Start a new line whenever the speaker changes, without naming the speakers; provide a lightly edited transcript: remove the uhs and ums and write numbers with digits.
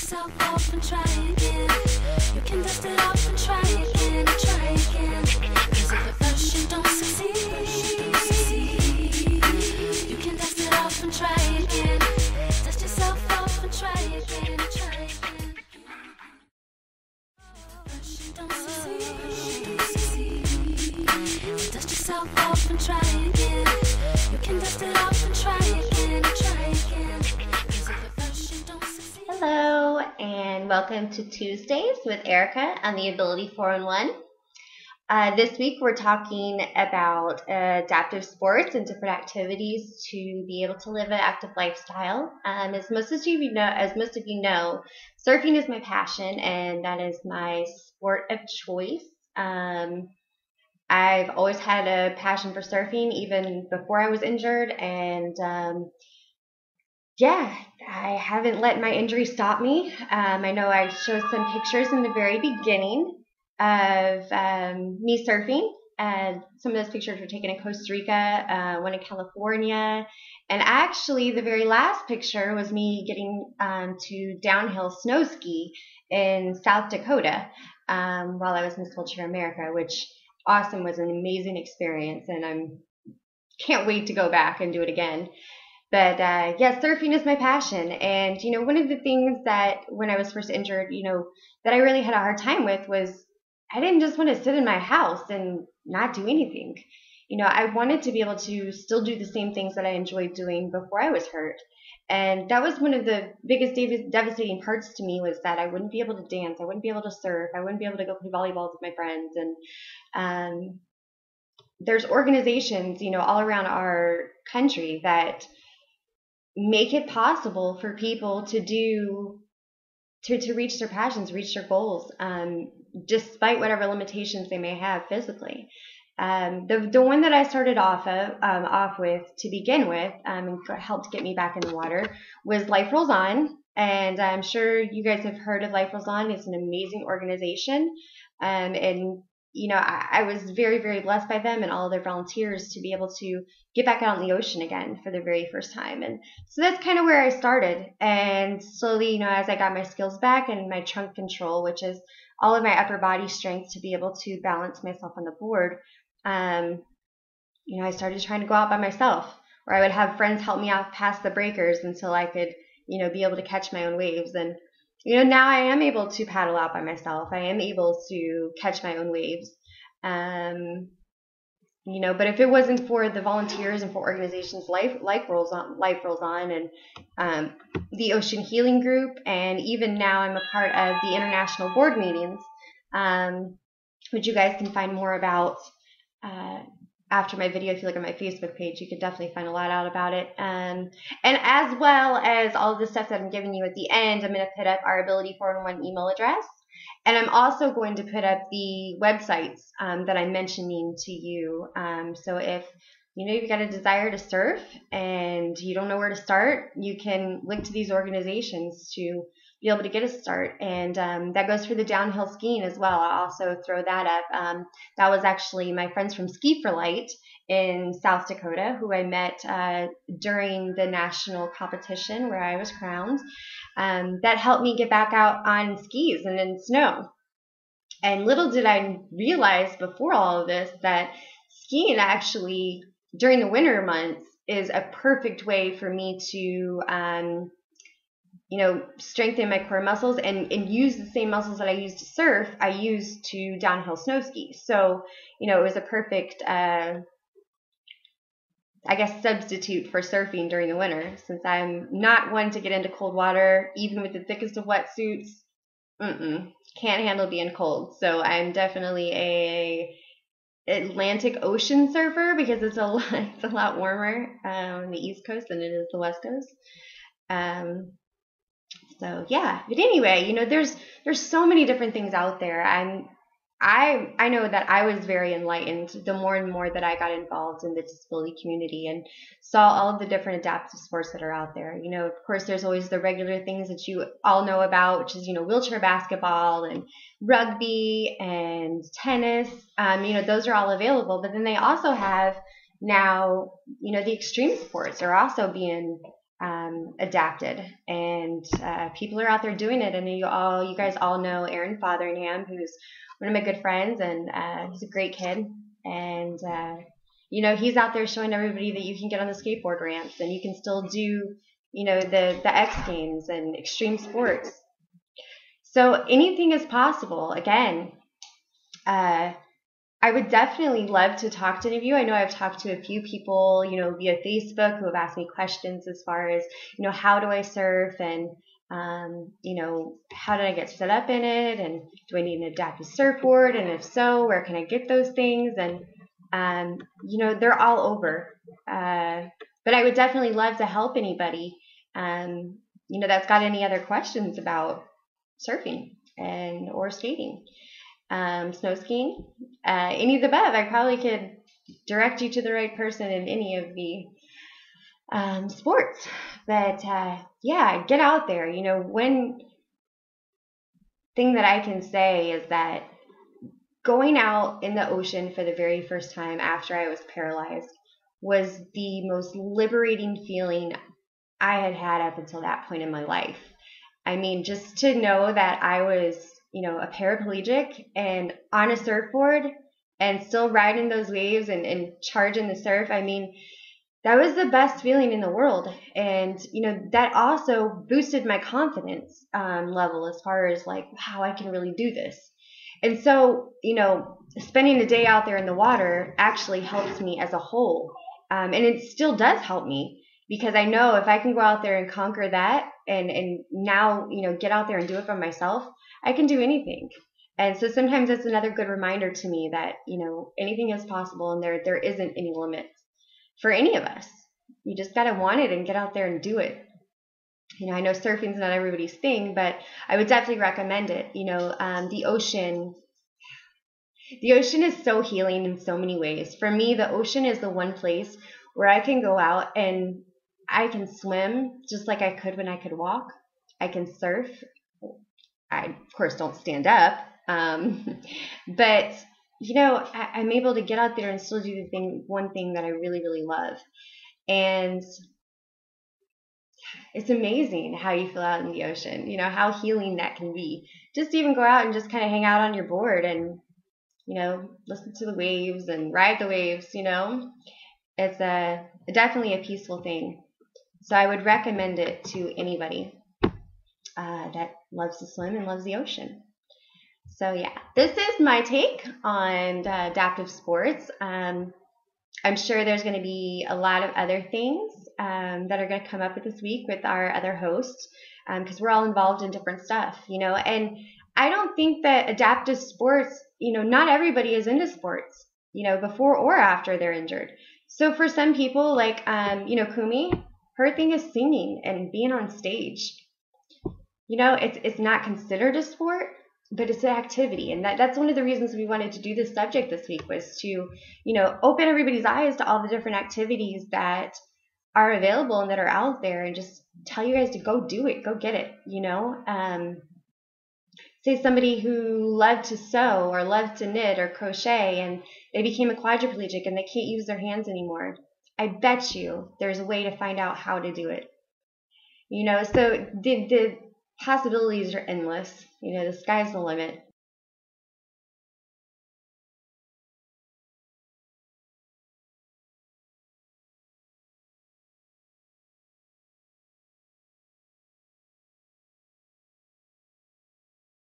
yourself off and try again. You can dust it off and try again and try again. 'Cause if at first you don't succeed, you can dust it off and try again. Dust yourself off and try again and try again. First you don't succeed, dust yourself off and try again. You can dust it off and try again and try again. 'Cause if at first you don't succeed.
Hello, and welcome to Tuesdays with Erika on the Ability 4-in-1. This week we're talking about adaptive sports and different activities to be able to live an active lifestyle. As most of you know, surfing is my passion, and that is my sport of choice. I've always had a passion for surfing, even before I was injured, and I haven't let my injury stop me. I know I showed some pictures in the very beginning of me surfing. Some of those pictures were taken in Costa Rica, one in California, and actually the very last picture was me getting to downhill snow ski in South Dakota while I was Miss Wheelchair America, which awesome, was an amazing experience, and I can't wait to go back and do it again. But yeah, surfing is my passion. And, one of the things that when I was first injured, that I really had a hard time with was I didn't just want to sit in my house and not do anything. I wanted to be able to still do the same things that I enjoyed doing before I was hurt. And that was one of the biggest devastating parts to me, was that I wouldn't be able to dance. I wouldn't be able to surf. I wouldn't be able to go play volleyball with my friends. And there's organizations, all around our country that make it possible for people to reach their passions, reach their goals, despite whatever limitations they may have physically. The one that I started off with to begin with, and helped get me back in the water, was Life Rolls On. And I'm sure you guys have heard of Life Rolls On. It's an amazing organization. I was very, very blessed by them and all of their volunteers to be able to get back out in the ocean again for the very first time. And so that's kind of where I started. And slowly, as I got my skills back and my trunk control, which is all of my upper body strength to be able to balance myself on the board, I started trying to go out by myself, or I would have friends help me out past the breakers until I could, be able to catch my own waves. And now I am able to paddle out by myself. I am able to catch my own waves. But if it wasn't for the volunteers and for organizations Life Rolls On, and the Ocean Healing Group, and even now I'm a part of the international board meetings, which you guys can find more about after my video. If you look at my Facebook page, you can definitely find a lot out about it. And as well as all of the stuff that I'm giving you at the end, I'm going to put up our Ability 4-in-1 email address. And I'm also going to put up the websites that I'm mentioning to you. So if you've got a desire to surf and you don't know where to start, you can link to these organizations to be able to get a start. And that goes for the downhill skiing as well. I'll also throw that up. That was actually my friends from Ski for Light in South Dakota, who I met during the national competition where I was crowned. That helped me get back out on skis and in snow. And little did I realize before all of this that skiing actually during the winter months is a perfect way for me to strengthen my core muscles and use the same muscles that I use to surf, I use to downhill snow ski. So, it was a perfect, substitute for surfing during the winter, since I'm not one to get into cold water, even with the thickest of wetsuits. Can't handle being cold. So I'm definitely a Atlantic Ocean surfer, because it's a lot warmer on the East Coast than it is the West Coast. So yeah, but anyway, there's so many different things out there. I know that I was very enlightened the more and more that I got involved in the disability community and saw all of the different adaptive sports that are out there. Of course, there's always the regular things that you all know about, which is, wheelchair basketball and rugby and tennis. Those are all available. But then they also have now, the extreme sports are also being adapted, and people are out there doing it. And you guys all know Aaron Fotheringham, who's one of my good friends, and he's a great kid. And he's out there showing everybody that you can get on the skateboard ramps and you can still do the X Games and extreme sports. So anything is possible. Again, I would definitely love to talk to any of you. I know I've talked to a few people, via Facebook who have asked me questions as far as, how do I surf, and, how did I get set up in it, and do I need an adaptive surfboard, and if so, where can I get those things? And, they're all over. But I would definitely love to help anybody, that's got any other questions about surfing or skating. Snow skiing, any of the above. I probably could direct you to the right person in any of the sports. But get out there. One thing that I can say is that going out in the ocean for the very first time after I was paralyzed was the most liberating feeling I had had up until that point in my life. I mean, just to know that I was a paraplegic and on a surfboard and still riding those waves and charging the surf. I mean, that was the best feeling in the world. And, that also boosted my confidence level as far as like, wow, I can really do this. And so, spending a day out there in the water actually helps me as a whole. And it still does help me, because I know if I can go out there and conquer that and now, get out there and do it for myself, I can do anything. And so sometimes it's another good reminder to me that, anything is possible, and there isn't any limits for any of us. You just got to want it and get out there and do it. I know surfing's not everybody's thing, but I would definitely recommend it. The ocean is so healing in so many ways. For me, the ocean is the one place where I can go out and I can swim just like I could when I could walk. I can surf. I, of course, don't stand up. But, I'm able to get out there and still do one thing that I really, really love. And it's amazing how you feel out in the ocean, how healing that can be. Just to even go out and just kind of hang out on your board and, listen to the waves and ride the waves, It's definitely a peaceful thing. So I would recommend it to anybody that loves to swim and loves the ocean. So yeah, this is my take on adaptive sports. I'm sure there's going to be a lot of other things that are going to come up this week with our other hosts, because we're all involved in different stuff, and I don't think that adaptive sports, not everybody is into sports, before or after they're injured. So for some people, like, Kumi, her thing is singing and being on stage. It's not considered a sport, but it's an activity. And that's one of the reasons we wanted to do this subject this week, was to, open everybody's eyes to all the different activities that are available and that are out there, and just tell you guys to go do it, go get it, Say somebody who loved to sew or loved to knit or crochet, and they became a quadriplegic and they can't use their hands anymore. I bet you there's a way to find out how to do it. So the possibilities are endless. The sky's the limit.